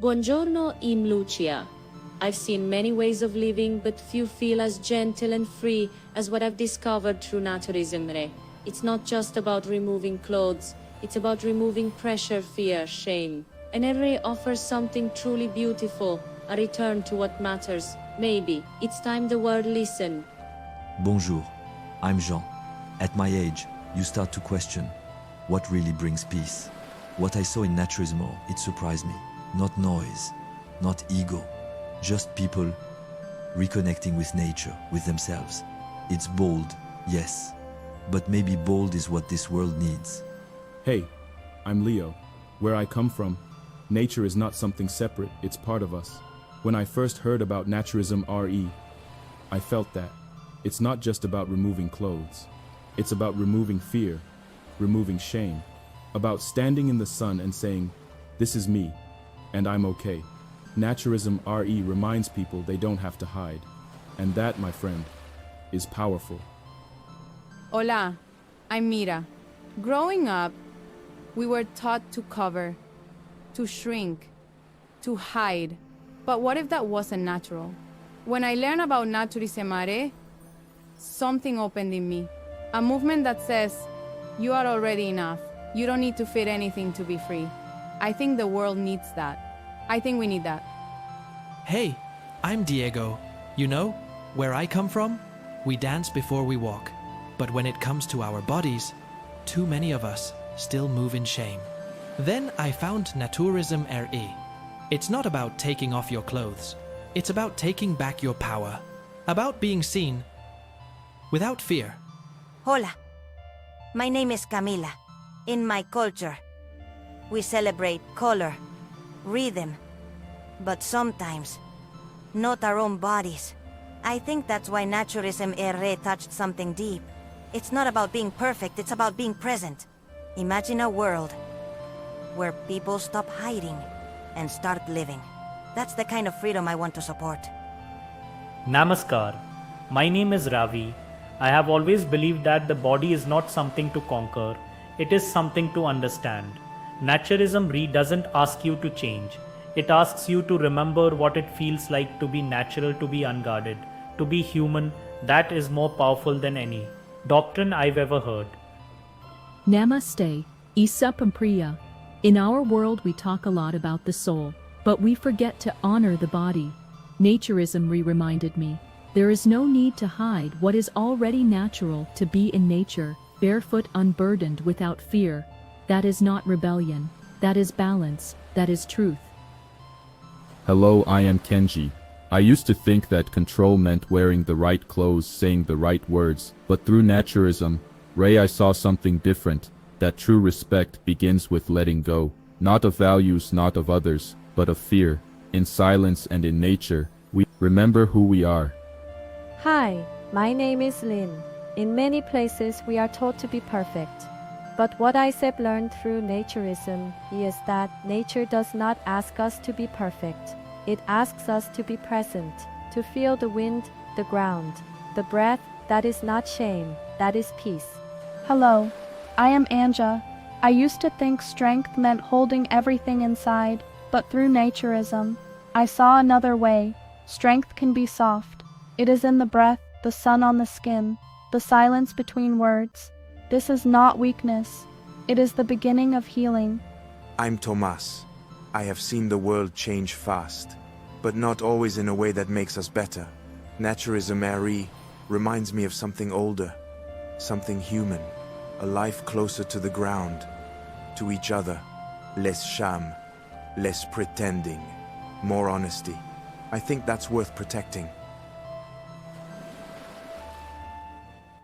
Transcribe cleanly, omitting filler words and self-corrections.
Buongiorno, I'm Lucia. I've seen many ways of living, but few feel as gentle and free as what I've discovered through NaturismRE. It's not just about removing clothes, it's about removing pressure, fear, shame. And RE offers something truly beautiful, a return to what matters. Maybe it's time the world listened. Bonjour, I'm Jean. At my age, you start to question what really brings peace. What I saw in Naturism, it surprised me. Not noise, not ego, just people reconnecting with nature, with themselves. It's bold, yes, but maybe bold is what this world needs. Hey, I'm Leo. Where I come from, nature is not something separate, it's part of us. When I first heard about NaturismRE, I felt that it's not just about removing clothes. It's about removing fear, removing shame, about standing in the sun and saying, this is me, and I'm okay. NaturismRE reminds people they don't have to hide. And that, my friend, is powerful. Hola, I'm Mira. Growing up, we were taught to cover, to shrink, to hide. But what if that wasn't natural? When I learned about NaturismRE, something opened in me. A movement that says, you are already enough. You don't need to fit anything to be free. I think the world needs that. I think we need that. Hey, I'm Diego. You know, where I come from, we dance before we walk. But when it comes to our bodies, too many of us still move in shame. Then I found NaturismRE. It's not about taking off your clothes. It's about taking back your power. About being seen without fear. Hola, my name is Camila. In my culture, we celebrate color, rhythm, but sometimes not our own bodies. I think that's why NaturismRE touched something deep. It's not about being perfect, it's about being present. Imagine a world where people stop hiding and start living. That's the kind of freedom I want to support. Namaskar. My name is Ravi. I have always believed that the body is not something to conquer, it is something to understand. NaturismRE doesn't ask you to change. It asks you to remember what it feels like to be natural, to be unguarded, to be human. That is more powerful than any doctrine I've ever heard. Namaste, Isa Pampriya. In our world we talk a lot about the soul, but we forget to honor the body. NaturismRE reminded me, there is no need to hide what is already natural, to be in nature, barefoot, unburdened, without fear. That is not rebellion, that is balance, that is truth. Hello, I am Kenji. I used to think that control meant wearing the right clothes, saying the right words, but through NaturismRE I saw something different, that true respect begins with letting go, not of values, not of others, but of fear. In silence and in nature, we remember who we are. Hi, my name is Lin. In many places we are taught to be perfect. But what I have learned through Naturism is that nature does not ask us to be perfect. It asks us to be present, to feel the wind, the ground, the breath. That is not shame, that is peace. Hello, I am Anja. I used to think strength meant holding everything inside, but through Naturism, I saw another way. Strength can be soft. It is in the breath, the sun on the skin, the silence between words. This is not weakness. It is the beginning of healing. I'm Tomas. I have seen the world change fast, but not always in a way that makes us better. NaturismRE reminds me of something older, something human, a life closer to the ground, to each other. Less sham, less pretending, more honesty. I think that's worth protecting.